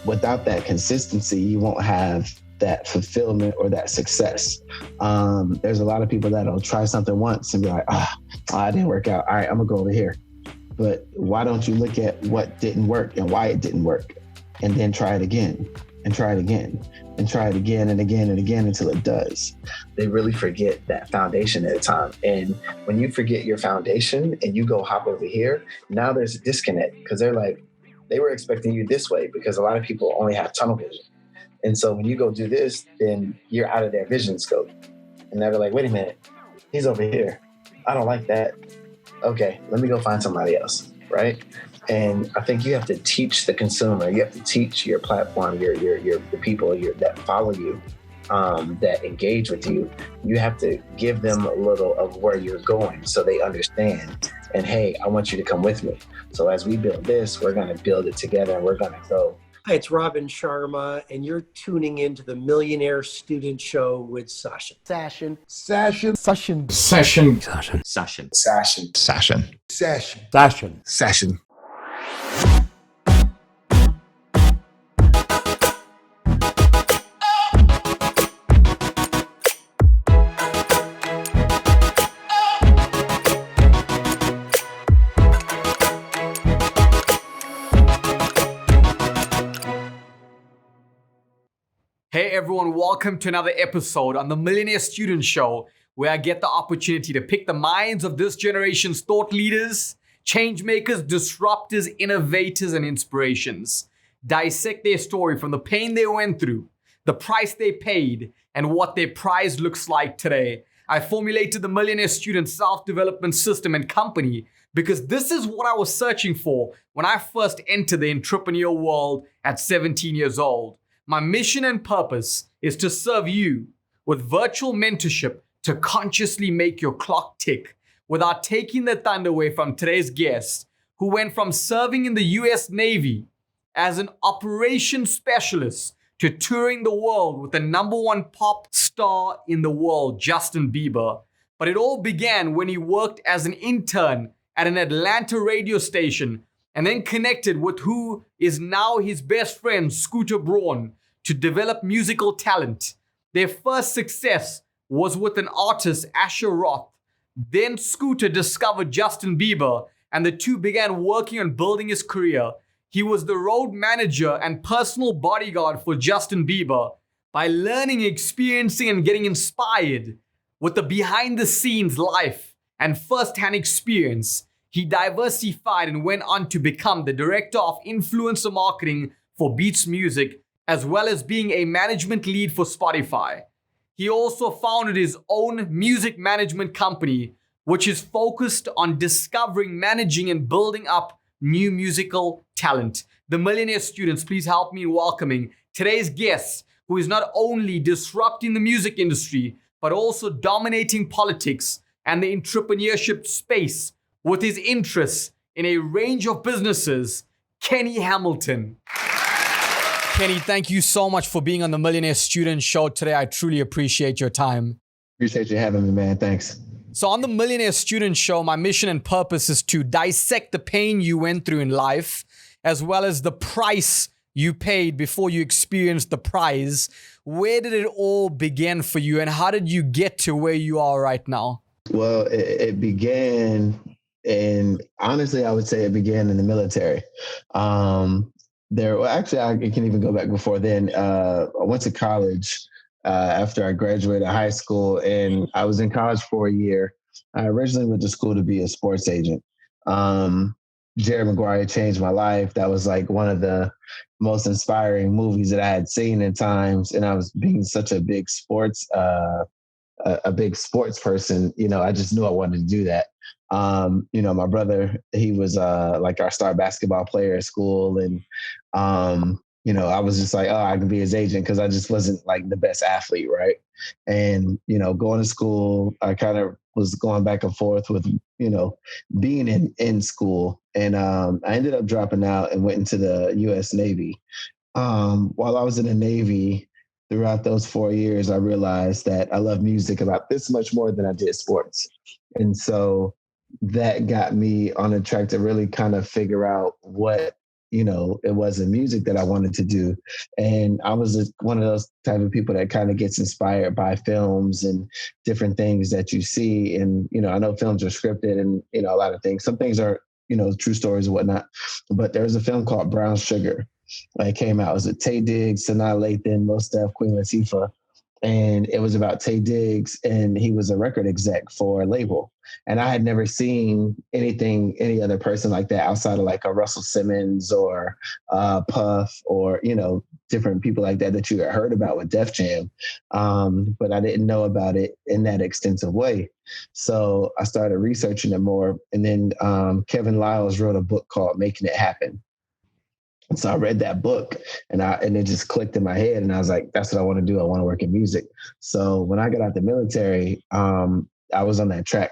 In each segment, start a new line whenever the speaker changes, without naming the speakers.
without that consistency, you won't have that fulfillment or that success. There's a lot of people that'll try something once and be like, it didn't work out. All right, I'm gonna go over here. But why don't you look at what didn't work and why it didn't work, and then try it again and try it again and try it again and again and again until it does? They really forget that foundation at a time. And when you forget your foundation and you go hop over here, now there's a disconnect, because they're like, they were expecting you this way, because a lot of people only have tunnel vision. And so when you go do this, then you're out of their vision scope. And they're like, wait a minute, he's over here. I don't like that. Okay, let me go find somebody else, right? And I think you have to teach the consumer, you have to teach your platform, the people that follow you, that engage with you. You have to give them a little of where you're going so they understand. And hey, I want you to come with me. So as we build this, we're going to build it together, and we're going to go.
Hi, it's Robin Sharma, and you're tuning into the Millionaire Student Show with Sashin.
Sashin.
Sashin.
Sashin.
Sashin.
Sashin.
Sashin.
Sashin.
Sashin.
Sashin.
Sashin.
Sashin.
Hey everyone, welcome to another episode on the Millionaire Student Show, where I get the opportunity to pick the minds of this generation's thought leaders, change makers, disruptors, innovators, and inspirations. Dissect their story from the pain they went through, the price they paid, and what their prize looks like today. I formulated the Millionaire Student Self-Development System and Company because this is what I was searching for when I first entered the entrepreneurial world at 17 years old. My mission and purpose is to serve you with virtual mentorship to consciously make your clock tick without taking the thunder away from today's guest, who went from serving in the US Navy as an operations specialist to touring the world with the #1 pop star in the world, Justin Bieber. But it all began when he worked as an intern at an Atlanta radio station and then connected with who is now his best friend, Braun, to develop musical talent. Their first success was with an artist, Asher Roth. Then Scooter discovered Justin Bieber, and the two began working on building his career. He was the road manager and personal bodyguard for Justin Bieber. By learning, experiencing, and getting inspired with the behind-the-scenes life and first-hand experience, he diversified and went on to become the director of influencer marketing for Beats Music, as well as being a management lead for Spotify. He also founded his own music management company, which is focused on discovering, managing, and building up new musical talent. The Millionaire Students, please help me in welcoming today's guest, who is not only disrupting the music industry, but also dominating politics and the entrepreneurship space with his interests in a range of businesses, Kenny Hamilton. Kenny, thank you so much for being on the Millionaire Student Show today. I truly appreciate your time.
Appreciate you having me, man. Thanks.
So on the Millionaire Student Show, my mission and purpose is to dissect the pain you went through in life, as well as the price you paid before you experienced the prize. Where did it all begin for you, and how did you get to where you are right now?
Well, it began, and honestly, I would say it began in the military. Actually, I can even go back before then. I went to college after I graduated high school, and I was in college for a year. I originally went to school to be a sports agent. Jerry Maguire changed my life. That was like one of the most inspiring movies that I had seen in times. And I was being such a big sports person, I just knew I wanted to do that. My brother, he was like our star basketball player at school. And, I was just like, I can be his agent, because I just wasn't like the best athlete, right? And, going to school, I kind of was going back and forth with, being in school. And I ended up dropping out and went into the US Navy. While I was in the Navy, throughout those 4 years, I realized that I love music about this much more than I did sports. And so that got me on a track to really kind of figure out what it wasn't music that I wanted to do. And I was one of those type of people that kind of gets inspired by films and different things that you see. And, I know films are scripted and, a lot of things. Some things are, true stories and whatnot. But there was a film called Brown Sugar. It came out. It was with Taye Diggs, Sanaa Lathan, Mos Def, Queen Latifah. And it was about Taye Diggs, and he was a record exec for a label. And I had never seen any other person like that outside of like a Russell Simmons or Puff or, different people like that you had heard about with Def Jam. But I didn't know about it in that extensive way. So I started researching it more. And then Kevin Liles wrote a book called Making It Happen. And so I read that book and it just clicked in my head, and I was like, that's what I want to do. I want to work in music. So when I got out the military, I was on that track.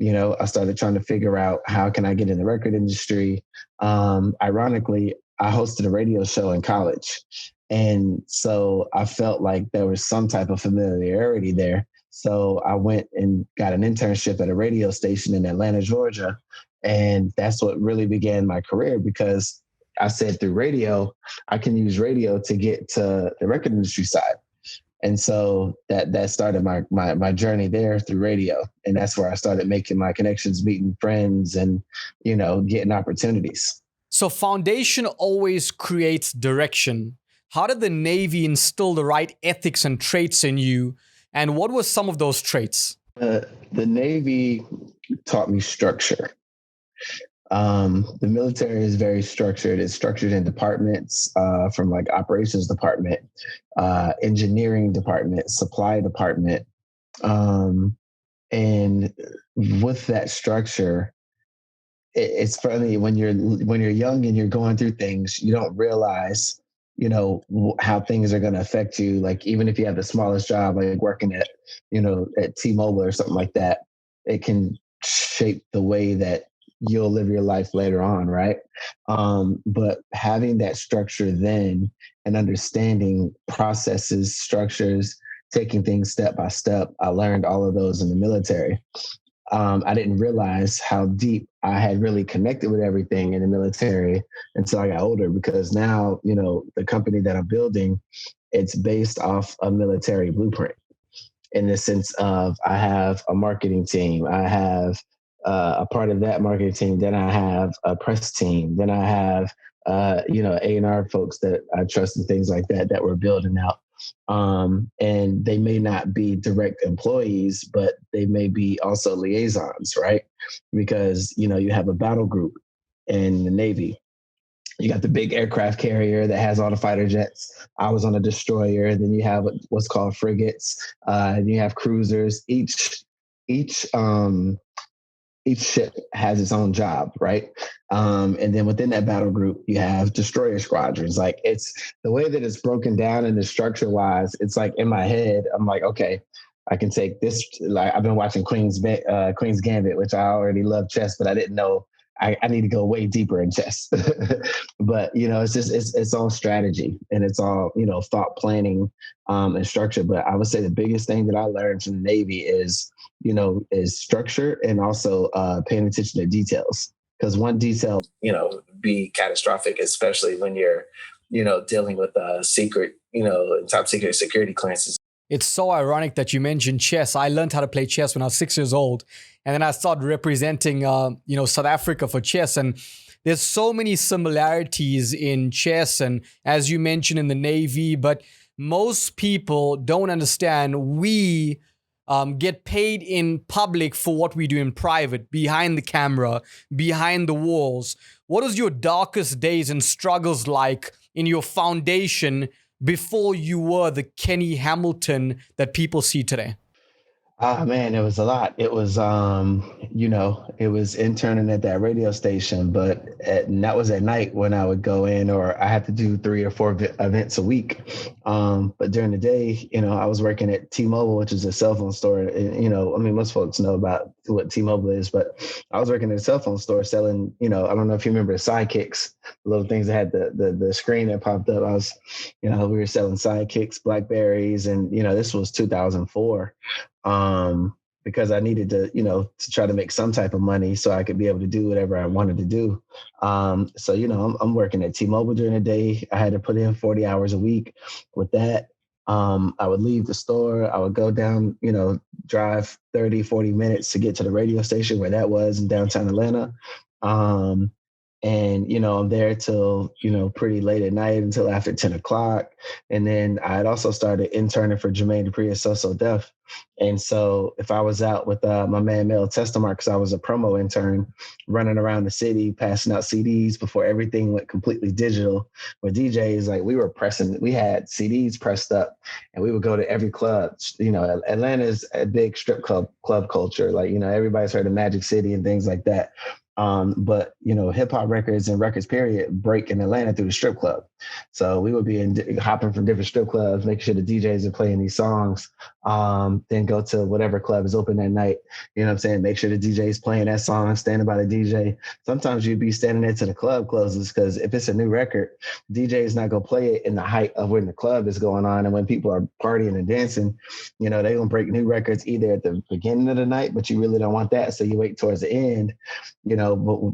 I started trying to figure out how can I get in the record industry. Ironically, I hosted a radio show in college. And so I felt like there was some type of familiarity there. So I went and got an internship at a radio station in Atlanta, Georgia. And that's what really began my career, because I said through radio, I can use radio to get to the record industry side. And so that started my journey there through radio. And that's where I started making my connections, meeting friends and, getting opportunities.
So foundation always creates direction. How did the Navy instill the right ethics and traits in you? And what were some of those traits?
The Navy taught me structure. The military is very structured. It's structured in departments, from like operations department, engineering department, supply department. And with that structure, it's funny when you're young and you're going through things, you don't realize, how things are going to affect you. Like, even if you have the smallest job, like working at, at T-Mobile or something like that, it can shape the way that you'll live your life later on, right? But having that structure then and understanding processes, structures, taking things step by step, I learned all of those in the military. I didn't realize how deep I had really connected with everything in the military until I got older, because now, the company that I'm building, it's based off a military blueprint, in the sense of I have a marketing team, I have a part of that marketing team. Then I have a press team. Then I have, A&R folks that I trust and things like that we're building out. And they may not be direct employees, but they may be also liaisons, right? Because, you have a battle group in the Navy. You got the big aircraft carrier that has all the fighter jets. I was on a destroyer. Then you have what's called frigates. And you have cruisers. Each ship has its own job, right? And then within that battle group, you have destroyer squadrons. Like, it's the way that it's broken down and the structure wise, it's like in my head, I'm like, okay, I can take this. Like, I've been watching Queen's Gambit, which I already love chess, but I didn't know I need to go way deeper in chess. But, it's all strategy, and it's all, thought planning and structure. But I would say the biggest thing that I learned from the Navy is structure, and also paying attention to details. Because one detail, be catastrophic, especially when you're, dealing with secret, top secret security clearances.
It's so ironic that you mentioned chess. I learned how to play chess when I was 6 years old. And then I started representing, South Africa for chess. And there's so many similarities in chess, and as you mentioned, in the Navy. But most people don't understand we get paid in public for what we do in private, behind the camera, behind the walls. What was your darkest days and struggles like in your foundation before you were the Kenny Hamilton that people see today?
Man, it was a lot. It was, it was interning at that radio station, and that was at night when I would go in, or I had to do 3 or 4 events a week. But during the day, I was working at T-Mobile, which is a cell phone store. And, most folks know about what T-Mobile is, but I was working at a cell phone store selling, I don't know if you remember sidekicks, the little things that had the screen that popped up. We were selling sidekicks, Blackberries, and, this was 2004. because I needed to, to try to make some type of money so I could be able to do whatever I wanted to do. So, I'm working at T-Mobile during the day. I had to put in 40 hours a week with that. I would leave the store. I would go down, drive 30, 40 minutes to get to the radio station where that was in downtown Atlanta. And, I'm there till, pretty late at night until after 10 o'clock. And then I had also started interning for Jermaine Dupri at So Def. And so if I was out with my man Mel Testamar, because I was a promo intern running around the city, passing out CDs before everything went completely digital with DJs, like we had CDs pressed up and we would go to every club. Atlanta's a big strip club culture. Like, everybody's heard of Magic City and things like that. But hip hop records and records period break in Atlanta through the strip club. So we would be hopping from different strip clubs, making sure the DJs are playing these songs. Then go to whatever club is open that night. You know what I'm saying? Make sure the DJ is playing that song, standing by the DJ. Sometimes you'd be standing there till the club closes, because if it's a new record, DJ is not going to play it in the height of when the club is going on. And when people are partying and dancing, they're going to break new records either at the beginning of the night, but you really don't want that. So you wait towards the end,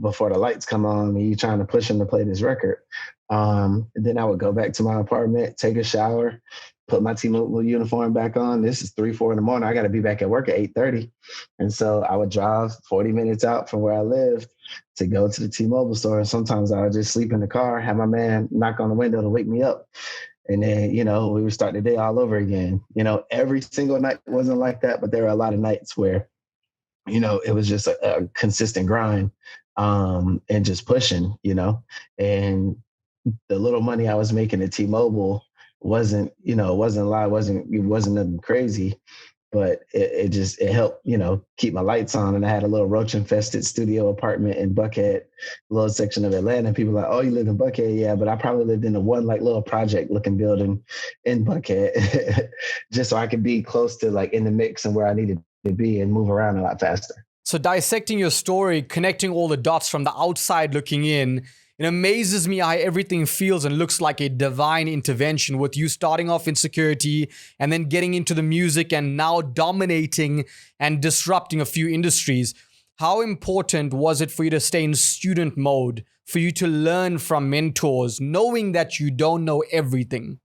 before the lights come on and you're trying to push them to play this record. Then I would go back to my apartment, take a shower, put my T-Mobile uniform back on. This is 3, 4 in the morning. I got to be back at work at 8:30. And so I would drive 40 minutes out from where I lived to go to the T-Mobile store. And sometimes I would just sleep in the car, have my man knock on the window to wake me up. And then, we would start the day all over again. Every single night wasn't like that, but there were a lot of nights where, it was just a consistent grind, and just pushing, and the little money I was making at T-Mobile wasn't a lot. It wasn't nothing crazy, but it helped, keep my lights on. And I had a little roach infested studio apartment in Buckhead, a little section of Atlanta. And people are like, oh, you live in Buckhead? Yeah, but I probably lived in a one little project looking building in Buckhead just so I could be close to in the mix and where I needed to be and move around a lot faster.
So dissecting your story, connecting all the dots from the outside looking in, it amazes me how everything feels and looks like a divine intervention, with you starting off in security and then getting into the music and now dominating and disrupting a few industries. How important was it for you to stay in student mode, for you to learn from mentors, knowing that you don't know everything?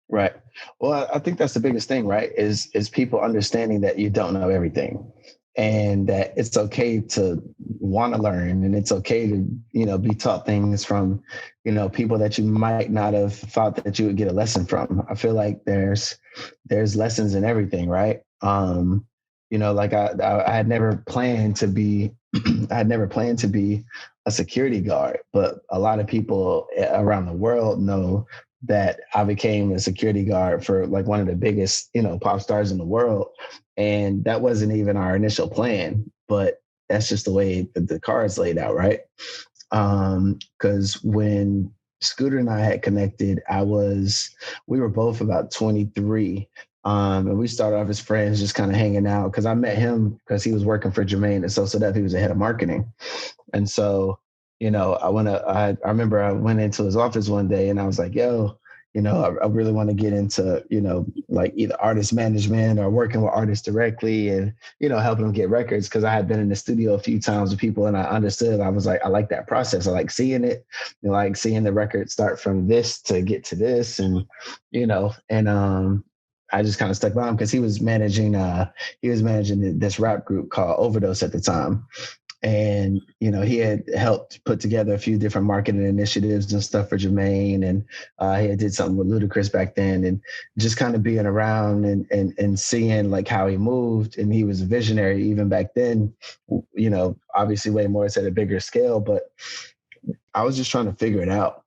Right. Well, I think that's the biggest thing, right? Is people understanding that you don't know everything, and that it's okay to want to learn, and it's okay to, be taught things from, people that you might not have thought that you would get a lesson from. I feel like there's lessons in everything, right? I had never planned to be, a security guard, but a lot of people around the world know that I became a security guard for one of the biggest, pop stars in the world. And that wasn't even our initial plan, but that's just the way the cards laid out, right? Because when Scooter and I had connected, we were both about 23. And we started off as friends, just kind of hanging out, because I met him because he was working for Jermaine at So Def. He was the head of marketing. And so, I remember I went into his office one day and I was like, yo, I really want to get into, either artist management or working with artists directly and, helping them get records. Cause I had been in the studio a few times with people and I understood. I was like, I like that process. I like seeing it, like seeing the record start from this to get to this. And, I just kind of stuck by him because he was managing this rap group called Overdose at the time. And, he had helped put together a few different marketing initiatives and stuff for Jermaine. And he had did something with Ludacris back then, and just kind of being around and seeing how he moved. And he was a visionary even back then, obviously way more at a bigger scale, but I was just trying to figure it out.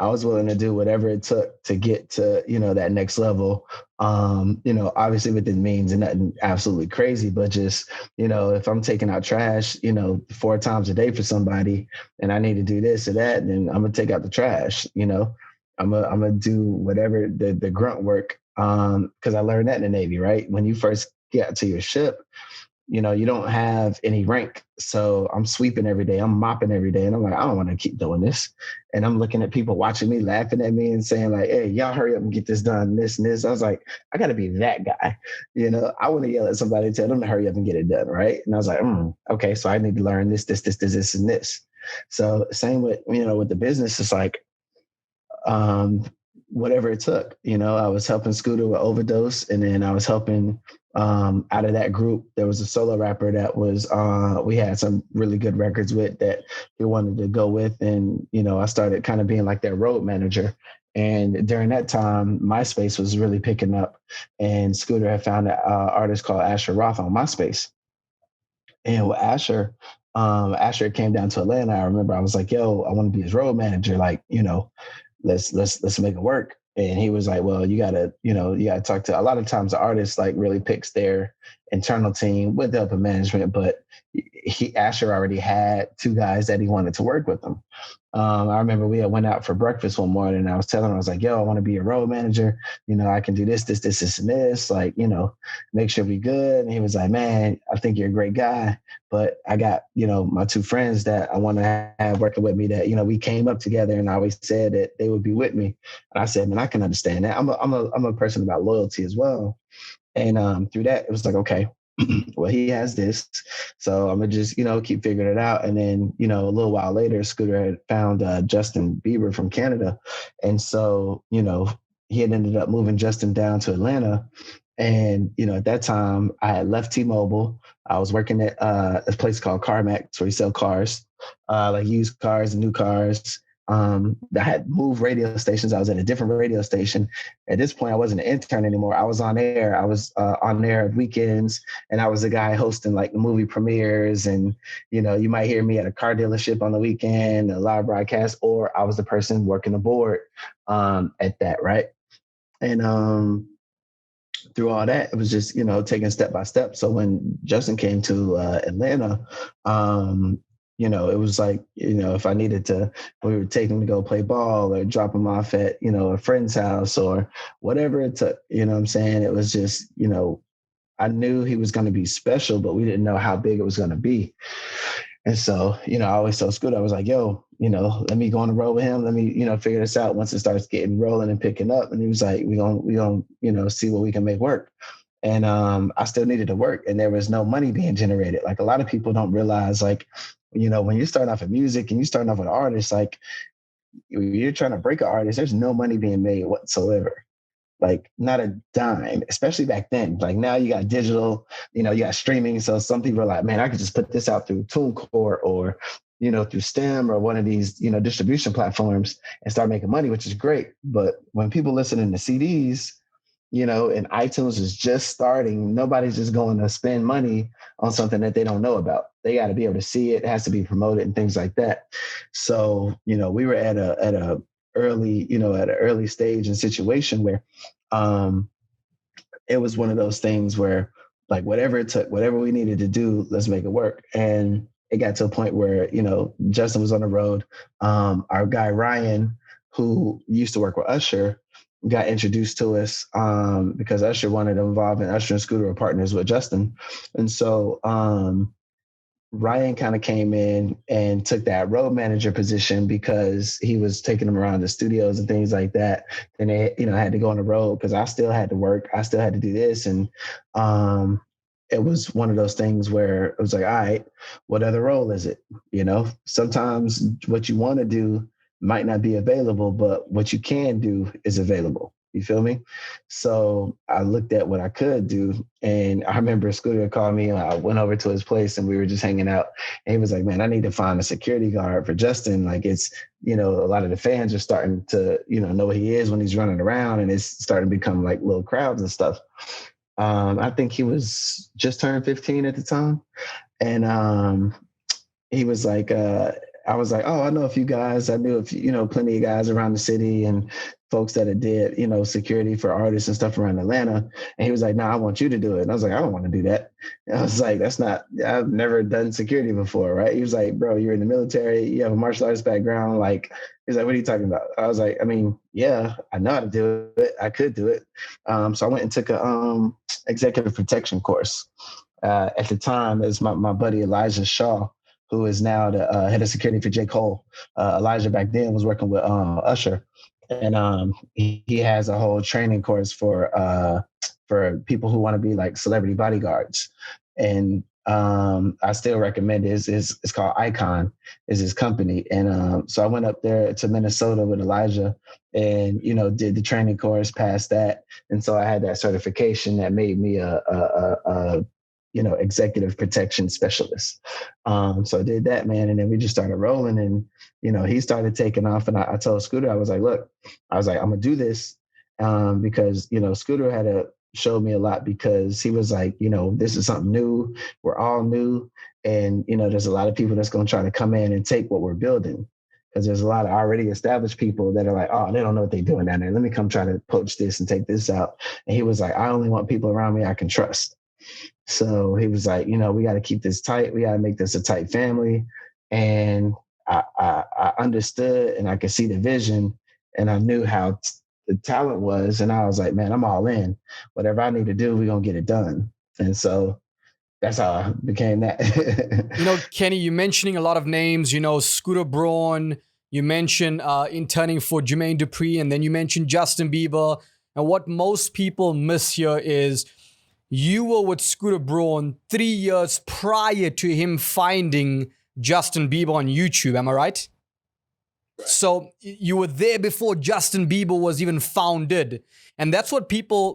I was willing to do whatever it took to get to, that next level. Obviously within means and nothing absolutely crazy, but just, if I'm taking out trash, 4 times a day for somebody and I need to do this or that, then I'm going to take out the trash, I'm going to do whatever the grunt work. Cause I learned that in the Navy, right? When you first get to your ship, you don't have any rank. So I'm sweeping every day. I'm mopping every day. And I'm like, I don't want to keep doing this. And I'm looking at people watching me, laughing at me and saying like, hey, y'all hurry up and get this done, this and this. I was like, I got to be that guy. I want to yell at somebody and tell them to hurry up and get it done. Right. And I was like, okay, so I need to learn this, and this. So same with, with the business, it's like, whatever it took. I was helping Scooter with Overdose, and then I was helping out of that group. There was a solo rapper that was we had some really good records with that he wanted to go with, and I started kind of being like their road manager. And during that time, MySpace was really picking up, and Scooter had found an artist called Asher Roth on MySpace. And with Asher came down to Atlanta. I remember I was like, yo, I want to be his road manager. Like, let's make it work. And he was like, well, you gotta talk to, a lot of times the artist like really picks their internal team with the help of management, but Asher already had 2 guys that he wanted to work with him. I remember we had went out for breakfast one morning, and I was telling him, I was like, yo, I want to be a road manager. I can do this, and this, like, make sure we good. And he was like, man, I think you're a great guy, but I got, my 2 friends that I want to have working with me that, we came up together, and I always said that they would be with me. And I said, man, I can understand that. I'm a person about loyalty as well. And through that, it was like, okay, well, he has this, so I'm gonna just, keep figuring it out. And then, a little while later, Scooter had found Justin Bieber from Canada. And so, he had ended up moving Justin down to Atlanta. And, at that time I had left T-Mobile. I was working at a place called CarMax, where you sell cars, like used cars and new cars. I had moved radio stations. I was at a different radio station. At this point, I wasn't an intern anymore. I was on air. I was on air at weekends, and I was the guy hosting like the movie premieres. And, you might hear me at a car dealership on the weekend, a live broadcast, or I was the person working the board at that, right? And through all that, it was just, taking step by step. So when Justin came to Atlanta, it was like, if I needed to, we would take him to go play ball or drop him off at, a friend's house or whatever it took, what I'm saying? It was just, I knew he was going to be special, but we didn't know how big it was going to be. And so, I always told Scooter, I was like, yo, let me go on the road with him. Let me, figure this out once it starts getting rolling and picking up. And he was like, we gonna, see what we can make work. And I still needed to work, and there was no money being generated. Like a lot of people don't realize, like, when you're starting off in music and you're starting off with an artist, like you're trying to break an artist, there's no money being made whatsoever. Like not a dime, especially back then. Like now you got digital, you got streaming. So some people are like, man, I could just put this out through TuneCore or, through STEM or one of these, distribution platforms and start making money, which is great. But when people listening to CDs, and iTunes is just starting, nobody's just going to spend money on something that they don't know about. They got to be able to see it. It has to be promoted and things like that. So, we were at a early stage and situation where it was one of those things where like whatever it took, whatever we needed to do, let's make it work. And it got to a point where, Justin was on the road. Our guy, Ryan, who used to work with Usher, got introduced to us because Usher wanted to involve, and Usher and Scooter were partners with Justin. And so Ryan kind of came in and took that road manager position because he was taking them around the studios and things like that. And they, had to go on the road because I still had to work. I still had to do this. And it was one of those things where it was like, all right, what other role is it? Sometimes what you want to do might not be available, but what you can do is available. You feel me? So I looked at what I could do. And I remember Scooter called me and I went over to his place and we were just hanging out. And he was like, man, I need to find a security guard for Justin. Like it's, a lot of the fans are starting to, know what he is when he's running around, and it's starting to become like little crowds and stuff. I think he was just turned 15 at the time. And he was like, I was like, oh, I know a few guys. I knew plenty of guys around the city and folks that had did, security for artists and stuff around Atlanta. And he was like, I want you to do it. And I was like, I don't want to do that. And I was like, I've never done security before. Right. He was like, bro, you're in the military. You have a martial arts background. Like, he's like, what are you talking about? I was like, I mean, yeah, I know how to do it. I could do it. So I went and took a executive protection course. At the time, it was my buddy Elijah Shaw, who is now the head of security for J. Cole. Elijah back then was working with Usher, and he has a whole training course for people who want to be like celebrity bodyguards. And I still recommend it. It's called Icon, is his company. And so I went up there to Minnesota with Elijah, and did the training course, passed that, and so I had that certification that made me a executive protection specialist. So I did that, man. And then we just started rolling, and, he started taking off. And I told Scooter, I was like, I'm going to do this because, Scooter showed me a lot, because he was like, this is something new. We're all new. And, there's a lot of people that's going to try to come in and take what we're building. Because there's a lot of already established people that are like, oh, they don't know what they're doing down there. Let me come try to poach this and take this out. And he was like, I only want people around me I can trust. So he was like, we got to keep this tight. We got to make this a tight family. And I understood, and I could see the vision, and I knew how the talent was. And I was like, man, I'm all in. Whatever I need to do, we're going to get it done. And so that's how I became that.
Kenny, you're mentioning a lot of names, Scooter Braun, you mentioned interning for Jermaine Dupri, and then you mentioned Justin Bieber. And what most people miss here is you were with Scooter Braun 3 years prior to him finding Justin Bieber on YouTube. Am I right? So you were there before Justin Bieber was even founded. And that's what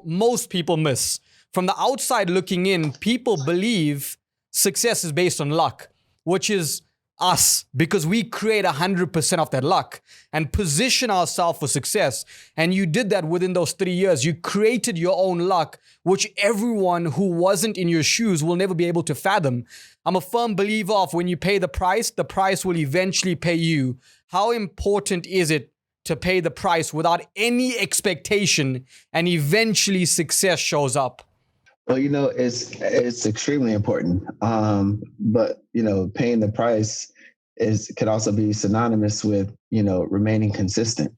most people miss. From the outside looking in, people believe success is based on luck, which is us, because we create 100% of that luck and position ourselves for success. And you did that within those 3 years. You created your own luck, which everyone who wasn't in your shoes will never be able to fathom. I'm a firm believer of when you pay the price will eventually pay you. How important is it to pay the price without any expectation, and eventually success shows up?
Well, it's extremely important. But paying the price could also be synonymous with, remaining consistent.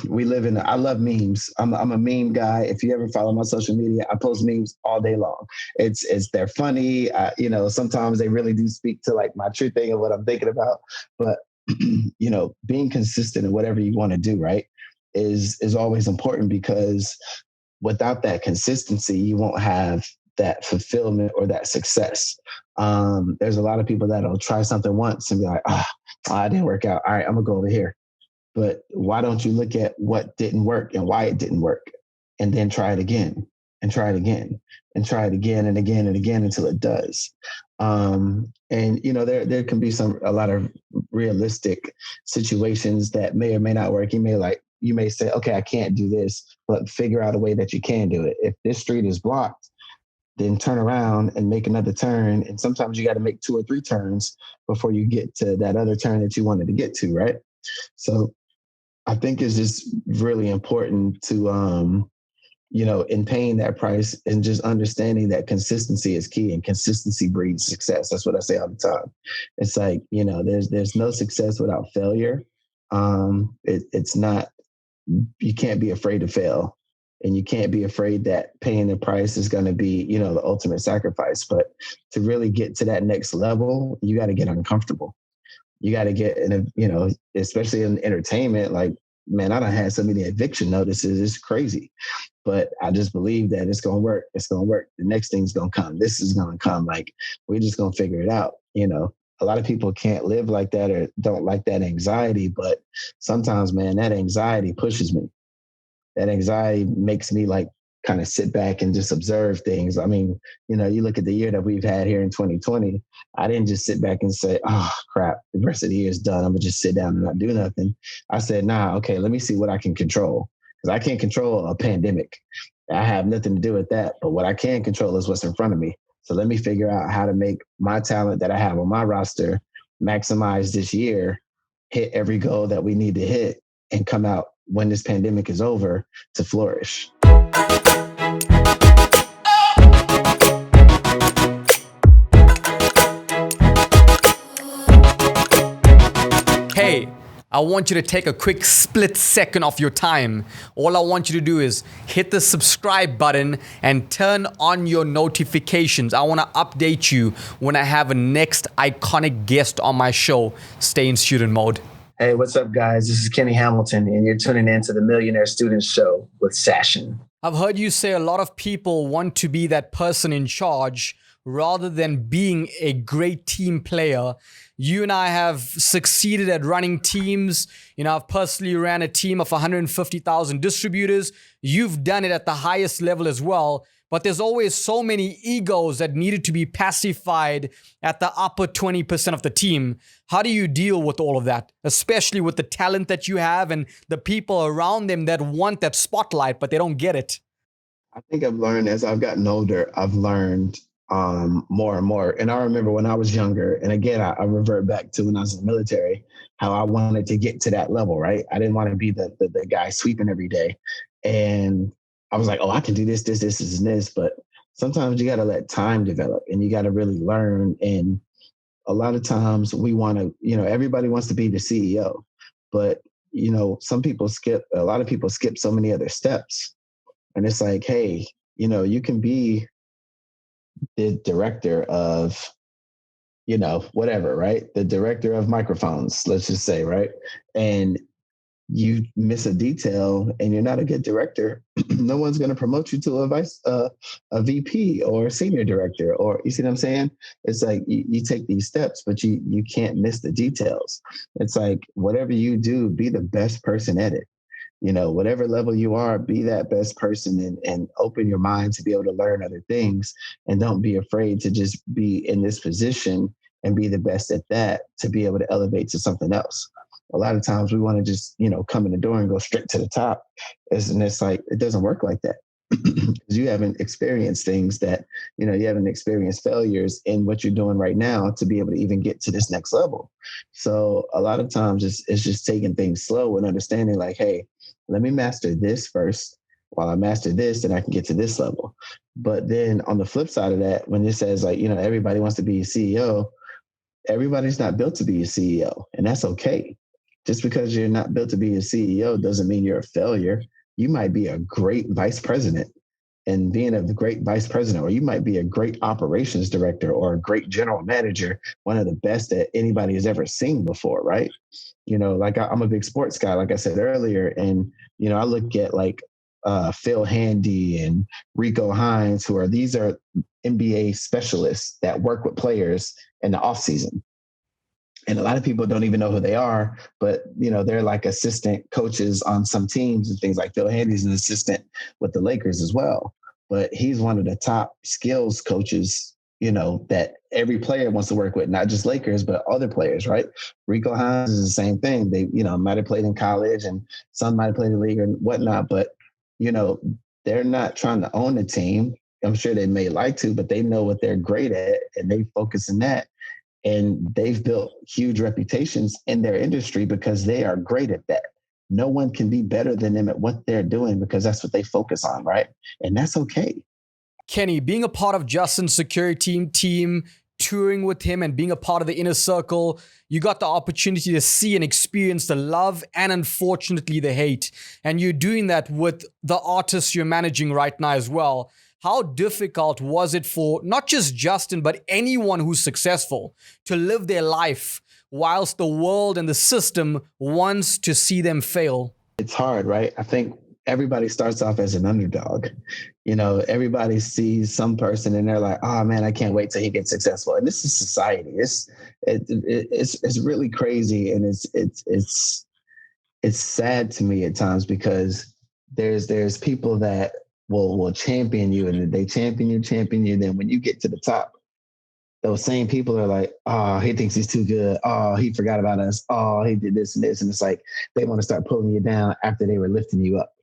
We live I love memes. I'm a meme guy. If you ever follow my social media, I post memes all day long. They're funny. Sometimes they really do speak to like my true thing of what I'm thinking about. But, being consistent in whatever you want to do, right, is always important, because without that consistency, you won't have that fulfillment or that success. There's a lot of people that'll try something once and be like, it didn't work out. All right, I'm gonna go over here. But why don't you look at what didn't work and why it didn't work, and then try it again and try it again and try it again and again and again until it does. There can be a lot of realistic situations that may or may not work. You may say, okay, I can't do this, but figure out a way that you can do it. If this street is blocked, then turn around and make another turn. And sometimes you got to make 2 or 3 turns before you get to that other turn that you wanted to get to, right? So I think it's just really important to, in paying that price and just understanding that consistency is key, and consistency breeds success. That's what I say all the time. It's like, there's no success without failure. It's not, you can't be afraid to fail, and you can't be afraid that paying the price is going to be, the ultimate sacrifice. But to really get to that next level, you got to get uncomfortable. You got to get especially in entertainment, like, man, I done had so many eviction notices. It's crazy, but I just believe that it's going to work. It's going to work. The next thing's going to come. This is going to come. Like, we're just going to figure it out. A lot of people can't live like that or don't like that anxiety, but sometimes, man, that anxiety pushes me. That anxiety makes me like kind of sit back and just observe things. I mean, you look at the year that we've had here in 2020, I didn't just sit back and say, oh crap, the rest of the year is done, I'm gonna just sit down and not do nothing. I said, okay, let me see what I can control, because I can't control a pandemic. I have nothing to do with that, but what I can control is what's in front of me. So let me figure out how to make my talent that I have on my roster maximize this year, hit every goal that we need to hit, and come out when this pandemic is over to flourish.
Hey, I want you to take a quick split second of your time. All I want you to do is hit the subscribe button and turn on your notifications. I want to update you when I have a next iconic guest on my show. Stay in student mode.
Hey, what's up, guys? This is Kenny Hamilton, and you're tuning in to the Millionaire Student Show with Sashin.
I've heard you say a lot of people want to be that person in charge rather than being a great team player. You and I have succeeded at running teams. You know, I've personally ran a team of 150,000 distributors. You've done it at the highest level as well. But there's always so many egos that needed to be pacified at the upper 20% of the team. How do you deal with all of that, especially with the talent that you have and the people around them that want that spotlight, but they don't get it?
I think I've learned as I've gotten older, I've learned more and more. And I remember when I was younger, and again, I revert back to when I was in the military, how I wanted to get to that level, right? I didn't want to be the guy sweeping every day. And I was like, oh, I can do this, and this. But sometimes you got to let time develop and you got to really learn. And a lot of times we want to, everybody wants to be the CEO, but, a lot of people skip so many other steps. And it's like, hey, you can be the director of, whatever, right? The director of microphones, let's just say, right? And you miss a detail and you're not a good director, no one's going to promote you to a VP or senior director, or you see what I'm saying? It's like you take these steps, but you can't miss the details. It's like whatever you do, be the best person at it. Whatever level you are, be that best person and open your mind to be able to learn other things. And don't be afraid to just be in this position and be the best at that to be able to elevate to something else. A lot of times we want to just, come in the door and go straight to the top. And it's like, it doesn't work like that. Because you haven't experienced things that, you haven't experienced failures in what you're doing right now to be able to even get to this next level. So a lot of times it's just taking things slow and understanding like, hey, let me master this first. While I master this, then I can get to this level. But then on the flip side of that, when it says like, everybody wants to be a CEO, everybody's not built to be a CEO, and that's okay. Just because you're not built to be a CEO doesn't mean you're a failure. You might be a great vice president, and being a great vice president, or you might be a great operations director or a great general manager, one of the best that anybody has ever seen before, right? Like I'm a big sports guy, like I said earlier, and, I look at like Phil Handy and Rico Hines, these are NBA specialists that work with players in the off season. And a lot of people don't even know who they are, but, they're like assistant coaches on some teams and things. Like Phil Handy's an assistant with the Lakers as well. But he's one of the top skills coaches, that every player wants to work with, not just Lakers, but other players, right? Rico Hines is the same thing. They, might have played in college and some might have played in the league and whatnot, but, they're not trying to own the team. I'm sure they may like to, but they know what they're great at and they focus on that. And they've built huge reputations in their industry because they are great at that. No one can be better than them at what they're doing because that's what they focus on, right? And that's okay.
Kenny, being a part of Justin's security team, touring with him and being a part of the inner circle, you got the opportunity to see and experience the love and unfortunately the hate. And you're doing that with the artists you're managing right now as well. How difficult was it for not just Justin, but anyone who's successful to live their life whilst the world and the system wants to see them fail?
It's hard, right? I think everybody starts off as an underdog. Everybody sees some person and they're like, oh man, I can't wait till he gets successful. And this is society. It's really crazy. And it's sad to me at times because there's people that will champion you and they champion you. Then when you get to the top, those same people are like, oh, he thinks he's too good. Oh, he forgot about us. Oh, he did this and this. And it's like, they want to start pulling you down after they were lifting you up.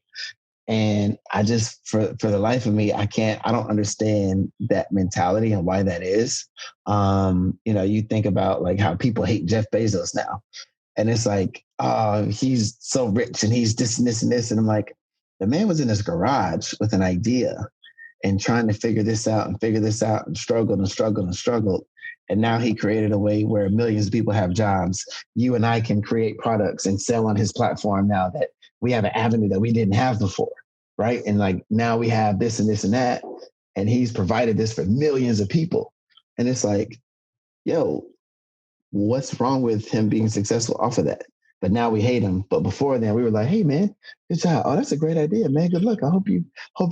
And I just, for the life of me, I don't understand that mentality and why that is. You think about like how people hate Jeff Bezos now. And it's like, oh, he's so rich and he's this and this and this. And I'm like, the man was in his garage with an idea and trying to figure this out and struggled. And now he created a way where millions of people have jobs. You and I can create products and sell on his platform now that we have an avenue that we didn't have before. Right. And like now we have this and this and that. And he's provided this for millions of people. And it's like, yo, what's wrong with him being successful off of that? But now we hate him. But before then, we were like, hey man, good job. Oh, that's a great idea, man. Good luck. I hope you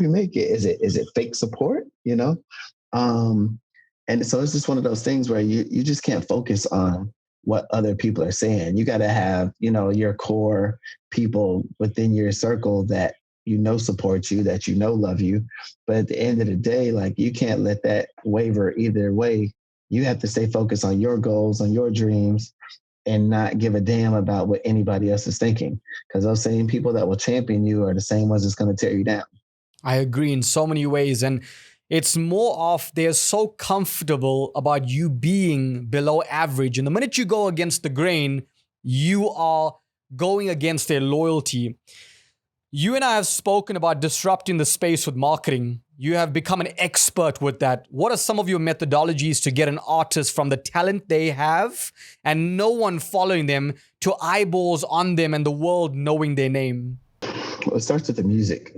make it. Is it fake support? You know? And so it's just one of those things where you just can't focus on what other people are saying. You got to have, you know, your core people within your circle that you know support you, that you know love you. But at the end of the day, like you can't let that waver either way. You have to stay focused on your goals, on your dreams, and not give a damn about what anybody else is thinking. Because those same people that will champion you are the same ones that's going to tear you down.
I agree in so many ways. And it's more of they're so comfortable about you being below average. And the minute you go against the grain, you are going against their loyalty. You and I have spoken about disrupting the space with marketing. You have become an expert with that. What are some of your methodologies to get an artist from the talent they have and no one following them to eyeballs on them and the world knowing their name?
Well, it starts with the music,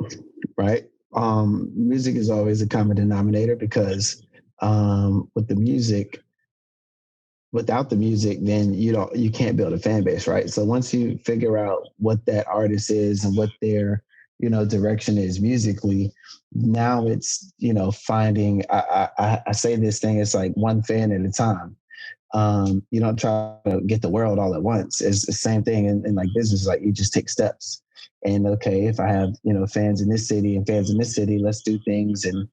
right? Music is always a common denominator because with the music, without the music, then you can't build a fan base, right? So once you figure out what that artist is and what their, you know, direction is musically, now it's, you know, finding, I say this thing, it's like one fan at a time. You don't try to get the world all at once. It's the same thing in like business, like you just take steps. And okay, if I have, you know, fans in this city and fans in this city, let's do things and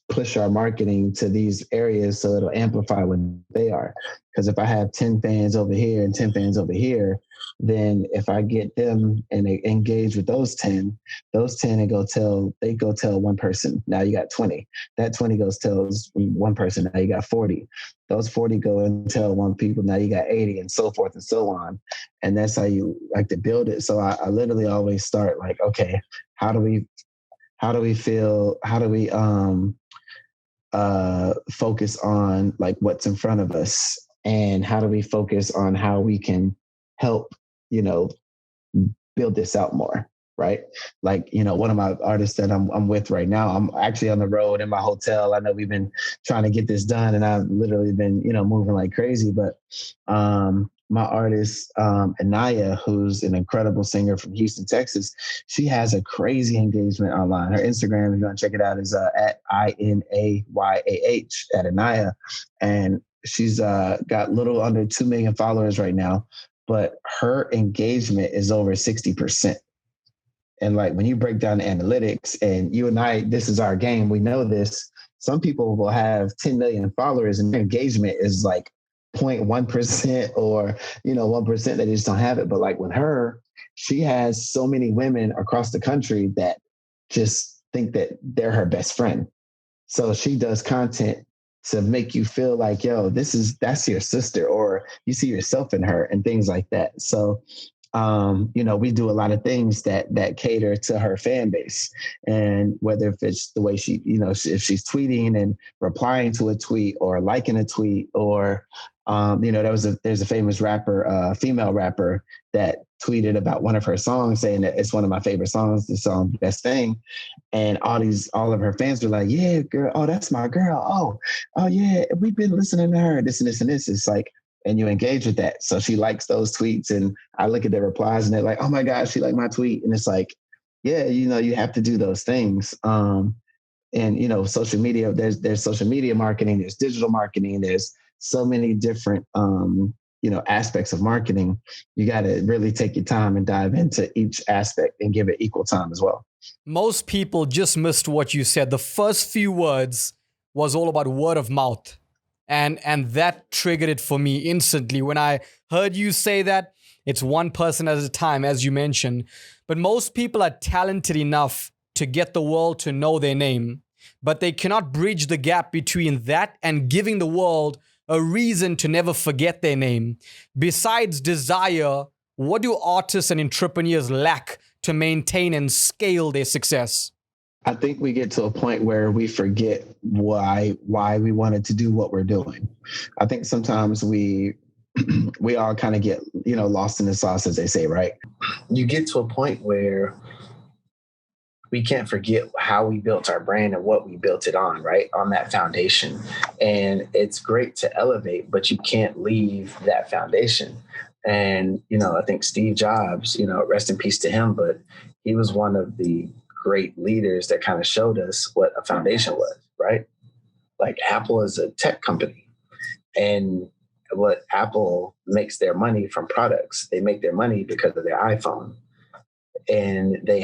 push our marketing to these areas so it'll amplify what they are. Because if I have 10 fans over here and 10 fans over here, then if I get them and they engage with those 10 and go tell one person, now you got 20. That 20 tells one person, now you got 40. Those 40 go and tell one people, now you got 80, and so forth and so on. And that's how you like to build it. So I literally always start like, okay, how do we focus on like what's in front of us, and how do we focus on how we can help, you know, build this out more, right? Like, you know, one of my artists that I'm with right now, I'm actually on the road in my hotel. I know we've been trying to get this done and I've literally been, you know, moving like crazy, but my artist, Anaya, who's an incredible singer from Houston, Texas, she has a crazy engagement online. Her Instagram, if you want to check it out, is at INAYAH at Anaya. And she's got little under 2 million followers right now, but her engagement is over 60%. And like when you break down the analytics, and you and I, this is our game, we know this. Some people will have 10 million followers and their engagement is like 0.1% or, you know, 1%, they just don't have it. But like with her, she has so many women across the country that just think that they're her best friend. So she does content to make you feel like, yo, that's your sister, or you see yourself in her and things like that. So, you know, we do a lot of things that cater to her fan base, and whether if it's the way she, you know, if she's tweeting and replying to a tweet or liking a tweet, or, you know, there's a famous rapper, female rapper that tweeted about one of her songs saying that it's one of my favorite songs, the song Best Thing. And all of her fans were like, yeah, girl. Oh, that's my girl. Oh yeah. We've been listening to her, this and this and this. It's like, and you engage with that. So she likes those tweets, and I look at their replies and they're like, oh my gosh, she liked my tweet. And it's like, yeah, you know, you have to do those things. And, you know, social media, there's social media marketing, there's digital marketing, there's so many different, you know, aspects of marketing. You got to really take your time and dive into each aspect and give it equal time as well.
Most people just missed what you said. The first few words was all about word of mouth. And that triggered it for me instantly. When I heard you say that, it's one person at a time, as you mentioned. But most people are talented enough to get the world to know their name, but they cannot bridge the gap between that and giving the world a reason to never forget their name. Besides desire, what do artists and entrepreneurs lack to maintain and scale their success?
I think we get to a point where we forget why we wanted to do what we're doing. I think sometimes we all kind of get, lost in the sauce, as they say, right? You get to a point where we can't forget how we built our brand and what we built it on, right? On that foundation. And it's great to elevate, but you can't leave that foundation. And, I think Steve Jobs, rest in peace to him, but he was one of the great leaders that kind of showed us what a foundation was, right? Like Apple is a tech company, and what Apple makes their money from products. They make their money because of their iPhone, and they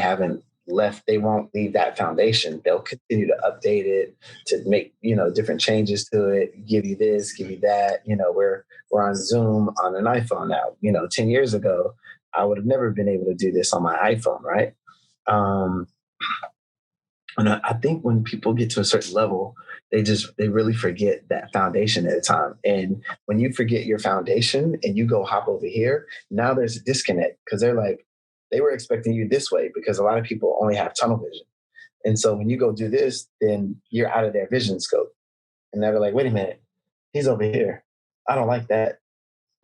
won't leave that foundation. They'll continue to update it, to make, different changes to it, give you this, give you that. We're on Zoom on an iPhone now. 10 years ago, I would have never been able to do this on my iPhone, right? And I think when people get to a certain level, they really forget that foundation at a time. And when you forget your foundation and you go hop over here, now there's a disconnect, because they're like, they were expecting you this way, because a lot of people only have tunnel vision. And so when you go do this, then you're out of their vision scope. And they're like, wait a minute, he's over here. I don't like that.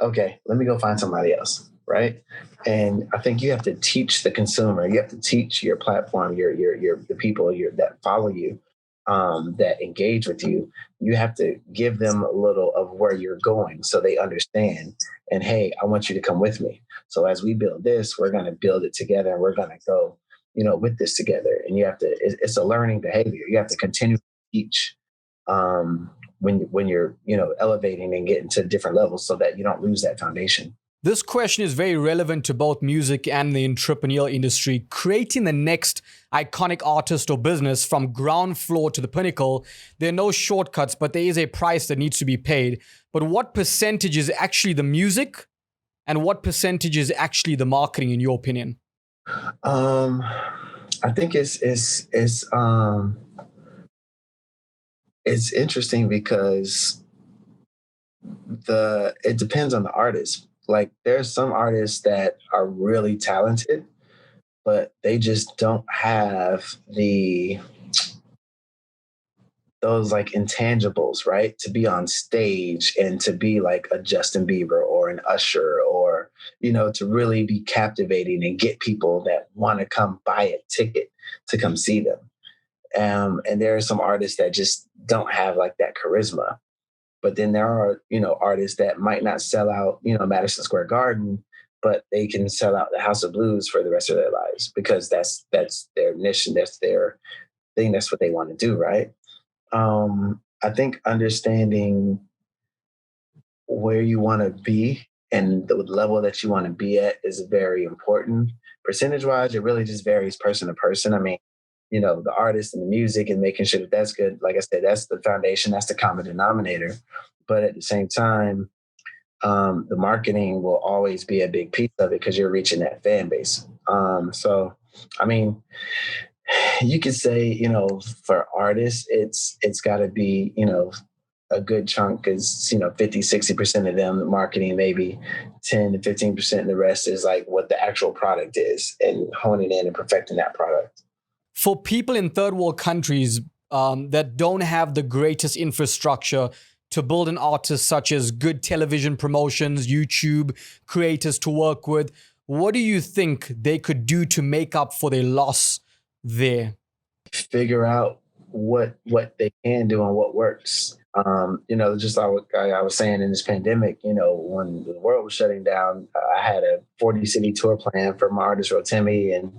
Okay, let me go find somebody else. Right. And I think you have to teach the consumer, you have to teach your platform, the people that follow you, that engage with you. You have to give them a little of where you're going so they understand. And hey, I want you to come with me. So as we build this, we're going to build it together, and we're going to go, with this together. And you have to, it's a learning behavior. You have to continue to teach, when you're, elevating and getting to different levels, so that you don't lose that foundation.
This question is very relevant to both music and the entrepreneurial industry. Creating the next iconic artist or business from ground floor to the pinnacle, there are no shortcuts, but there is a price that needs to be paid. But what percentage is actually the music, and what percentage is actually the marketing, in your opinion?
I think it's interesting, because it depends on the artist. Like, there's some artists that are really talented, but they just don't have those like intangibles, right? To be on stage and to be like a Justin Bieber or an Usher, or, to really be captivating and get people that want to come buy a ticket to come see them. And there are some artists that just don't have like that charisma. But then there are, artists that might not sell out, Madison Square Garden, but they can sell out the House of Blues for the rest of their lives, because that's their niche, and that's their thing. That's what they want to do, right? I think understanding where you want to be and the level that you want to be at is very important. Percentage-wise, it really just varies person to person. I mean, the artist and the music, and making sure that that's good. Like I said, that's the foundation, that's the common denominator. But at the same time, the marketing will always be a big piece of it, because you're reaching that fan base. So, I mean, you could say, for artists, it's got to be, a good chunk is, 50, 60% of them, the marketing, maybe 10 to 15%. The rest is like what the actual product is, and honing in and perfecting that product.
For people in third world countries that don't have the greatest infrastructure to build an artist, such as good television promotions, YouTube creators to work with, what do you think they could do to make up for their loss there?
Figure out what they can do and what works. Just like I was saying, in this pandemic, when the world was shutting down, I had a 40-city tour plan for my artist Rotimi, and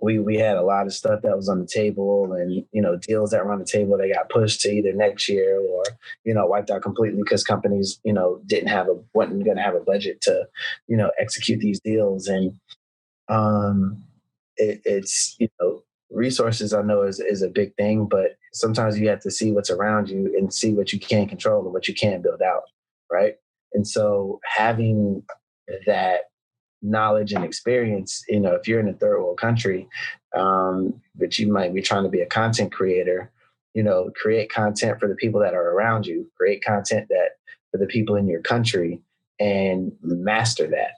we had a lot of stuff that was on the table, and, deals that were on the table that got pushed to either next year or, wiped out completely, because companies, wasn't going to have a budget to, execute these deals. And it's resources, I know is a big thing, but sometimes you have to see what's around you and see what you can control and what you can build out. Right. And so having that knowledge and experience, if you're in a third world country, but you might be trying to be a content creator, create content for the people that are around you, create content that for the people in your country, and master that,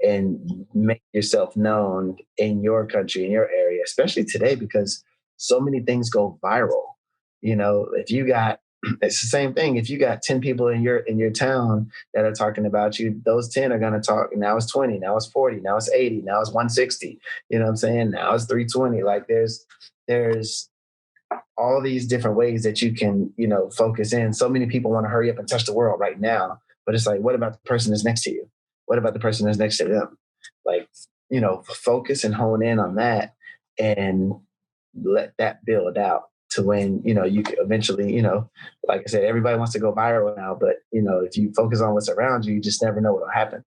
and make yourself known in your country, in your area, especially today, because so many things go viral. If you got, it's the same thing. If you got 10 people in your town that are talking about you, those 10 are going to talk. Now it's 20, now it's 40, now it's 80, now it's 160. You know what I'm saying? Now it's 320. Like there's all these different ways that you can, focus in. So many people want to hurry up and touch the world right now, but it's like, what about the person that's next to you? What about the person that's next to them? Like, focus and hone in on that and let that build out to when, you could eventually, like I said, everybody wants to go viral now, but, if you focus on what's around you, you just never know what will happen.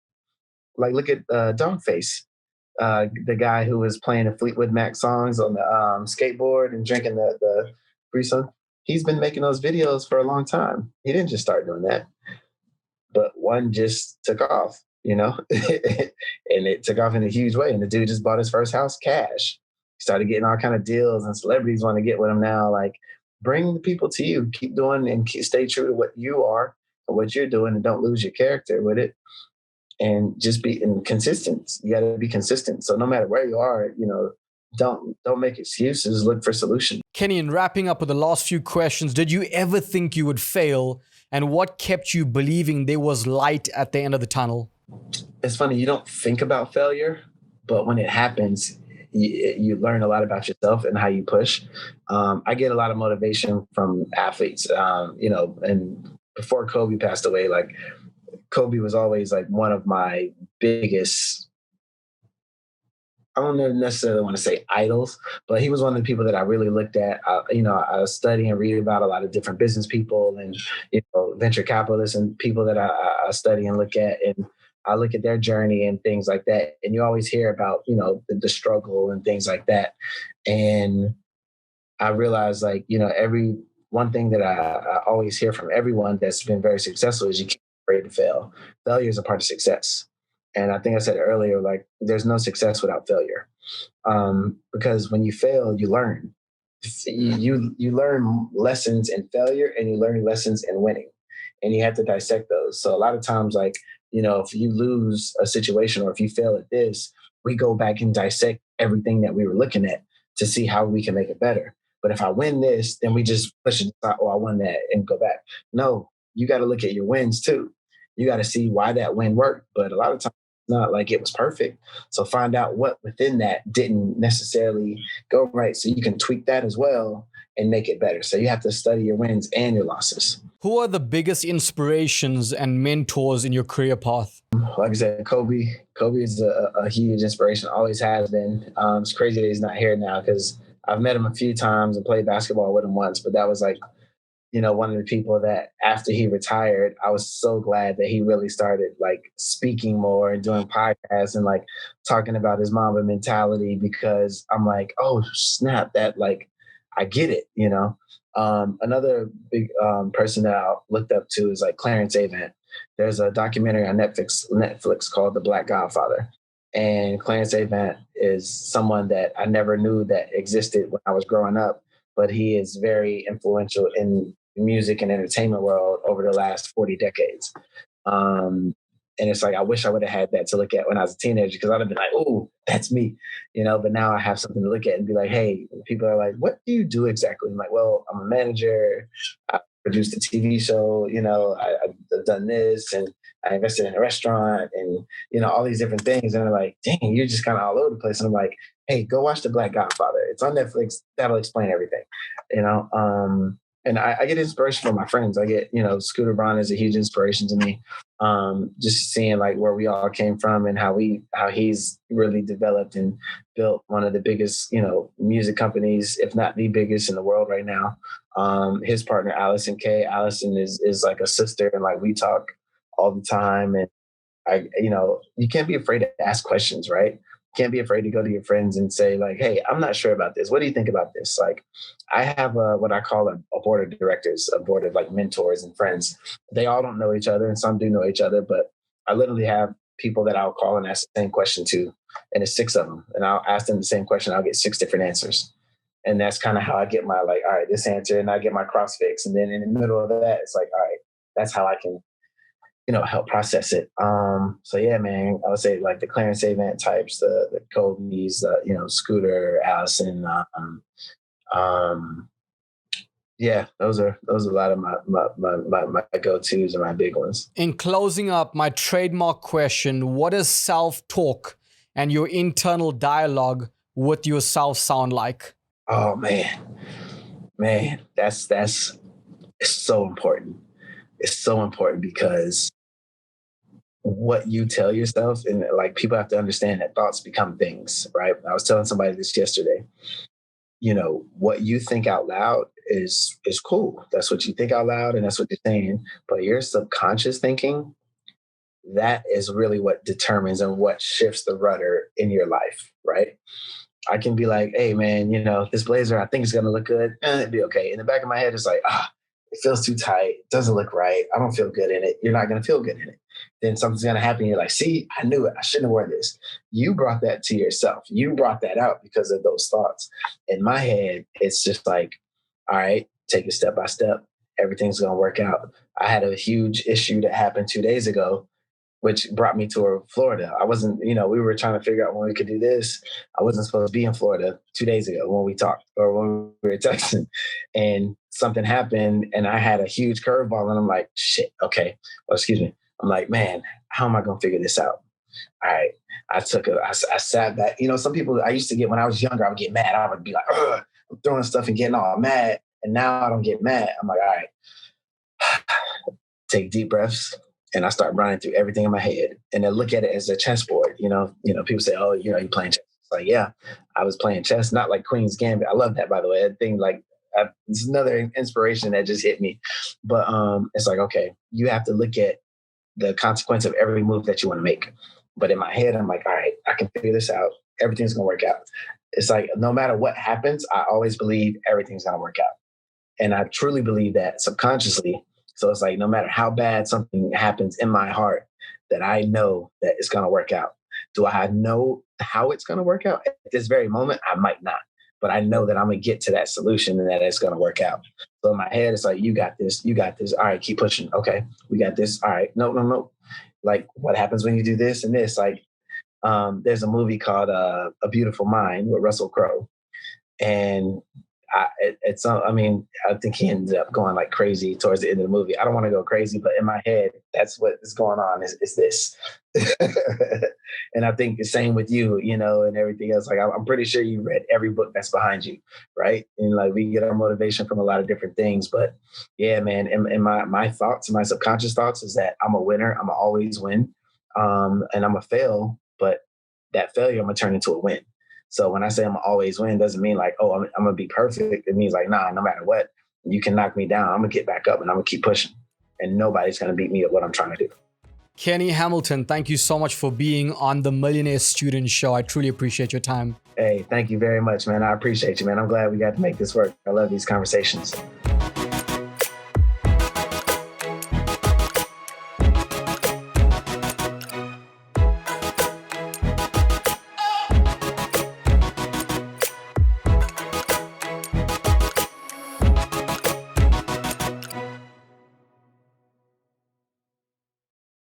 Like, look at Dogface, the guy who was playing the Fleetwood Mac songs on the skateboard and drinking the free song. He's been making those videos for a long time. He didn't just start doing that, but one just took off, and it took off in a huge way. And the dude just bought his first house cash. He started getting all kind of deals, and celebrities want to get with him now. Like, bring the people to you. Keep doing and stay true to what you are and what you're doing, and don't lose your character with it. And just be consistent. You got to be consistent. So no matter where you are, don't make excuses. Look for solutions.
Kenny, in wrapping up with the last few questions, did you ever think you would fail? And what kept you believing there was light at the end of the tunnel?
It's funny, you don't think about failure, but when it happens, you learn a lot about yourself and how you push. I get a lot of motivation from athletes, and before Kobe passed away, like, Kobe was always like one of my biggest, I don't necessarily want to say idols, but he was one of the people that I really looked at. I study and read about a lot of different business people and, venture capitalists and people that I study and look at. And I look at their journey and things like that. And you always hear about, the struggle and things like that. And I realized, like, every one thing that I always hear from everyone that's been very successful is you can't be afraid to fail. Failure is a part of success. And I think I said earlier, like, there's no success without failure. Because when you fail, you learn. You learn lessons in failure and you learn lessons in winning. And you have to dissect those. So a lot of times, like, if you lose a situation or if you fail at this, we go back and dissect everything that we were looking at to see how we can make it better. But if I win this, then we just push it aside, I won that, and go back. No, you got to look at your wins too. You got to see why that win worked. But a lot of times, it's not like it was perfect. So find out what within that didn't necessarily go right, so you can tweak that as well and make it better. So you have to study your wins and your losses.
Who are the biggest inspirations and mentors in your career path?
Like I said, Kobe is a huge inspiration, always has been. It's crazy that he's not here now because I've met him a few times and played basketball with him once, but that was like, one of the people that after he retired, I was so glad that he really started like speaking more and doing podcasts and like talking about his Mamba mentality, because I'm like, oh snap, that like, I get it, Another big person that I looked up to is like Clarence Avant. There's a documentary on Netflix called The Black Godfather. And Clarence Avant is someone that I never knew that existed when I was growing up, but he is very influential in the music and entertainment world over the last 40 decades. And it's like, I wish I would have had that to look at when I was a teenager, because I'd have been like, oh, that's me, but now I have something to look at and be like, hey, people are like, what do you do exactly? I'm like, well, I'm a manager. I produced a TV show, I've done this, and I invested in a restaurant and, all these different things. And they're like, dang, you're just kind of all over the place. And I'm like, hey, go watch The Black Godfather. It's on Netflix. That'll explain everything, and I get inspiration from my friends. I get, Scooter Braun is a huge inspiration to me. Just seeing like where we all came from and how he's really developed and built one of the biggest, music companies, if not the biggest in the world right now. His partner, Allison is like a sister, and like we talk all the time. And you can't be afraid to ask questions, right? Can't be afraid to go to your friends and say like, hey, I'm not sure about this. What do you think about this? Like, I have what I call a board of directors, a board of like mentors and friends. They all don't know each other, and some do know each other, but I literally have people that I'll call and ask the same question to, and it's 6 of them. And I'll ask them the same question. I'll get 6 different answers. And that's kind of how I get my like, all right, this answer, and I get my cross fix. And then in the middle of that, it's like, all right, that's how I can help process it. So yeah, man, I would say like the Clarence Avant types, the Kobe's, Scooter, Allison, Yeah, those are a lot of my go-tos and my big ones.
In closing up, my trademark question, what does self-talk and your internal dialogue with yourself sound like?
Oh man, that's it's so important. It's so important because what you tell yourself, and like people have to understand that thoughts become things, right? I was telling somebody this yesterday. What you think out loud is cool. That's what you think out loud, and that's what you're saying. But your subconscious thinking, that is really what determines and what shifts the rudder in your life, right? I can be like, hey man, this blazer, I think it's gonna look good. It'd be okay. In the back of my head, it's like, it feels too tight. It doesn't look right. I don't feel good in it. You're not gonna feel good in it. Then something's gonna happen. You're like, see, I knew it. I shouldn't have worn this. You brought that to yourself. You brought that out because of those thoughts. In my head, it's just like, all right, take it step by step. Everything's gonna work out. I had a huge issue that happened 2 days ago, which brought me to Florida. I wasn't, we were trying to figure out when we could do this. I wasn't supposed to be in Florida 2 days ago when we talked or when we were texting, and something happened and I had a huge curveball and I'm like, shit, okay. Well, excuse me. I'm like, man, how am I going to figure this out? All right. I sat back. Some people I used to get when I was younger, I would get mad. I would be like, ugh, I'm throwing stuff and getting all mad. And now I don't get mad. I'm like, all right, take deep breaths. And I start running through everything in my head, and then look at it as a chessboard. People say, "Oh, you're playing chess." It's like, yeah, I was playing chess, not like Queen's Gambit. I love that, by the way. That thing, it's another inspiration that just hit me. But it's like, okay, you have to look at the consequence of every move that you want to make. But in my head, I'm like, all right, I can figure this out. Everything's gonna work out. It's like no matter what happens, I always believe everything's gonna work out, and I truly believe that subconsciously. So it's like, no matter how bad something happens in my heart, that I know that it's going to work out. Do I know how it's going to work out? At this very moment, I might not, but I know that I'm going to get to that solution and that it's going to work out. So in my head, it's like, you got this. You got this. All right, keep pushing. Okay, we got this. All right. No. Like, what happens when you do this and this? Like, there's a movie called A Beautiful Mind with Russell Crowe. And I think he ended up going like crazy towards the end of the movie. I don't want to go crazy, but in my head, that's what is going on is this. And I think the same with you, and everything else. Like, I'm pretty sure you read every book that's behind you, right? And like, we get our motivation from a lot of different things. But yeah, man, and my thoughts, my subconscious thoughts is that I'm a winner. I'm going to always win. And I'm going to fail, but that failure, I'm going to turn into a win. So when I say I'm always win, doesn't mean like, oh, I'm going to be perfect. It means like, nah, no matter what, you can knock me down. I'm going to get back up and I'm going to keep pushing. And nobody's going to beat me at what I'm trying to do.
Kenny Hamilton, thank you so much for being on the Millionaire Student Show. I truly appreciate your time.
Hey, thank you very much, man. I appreciate you, man. I'm glad we got to make this work. I love these conversations.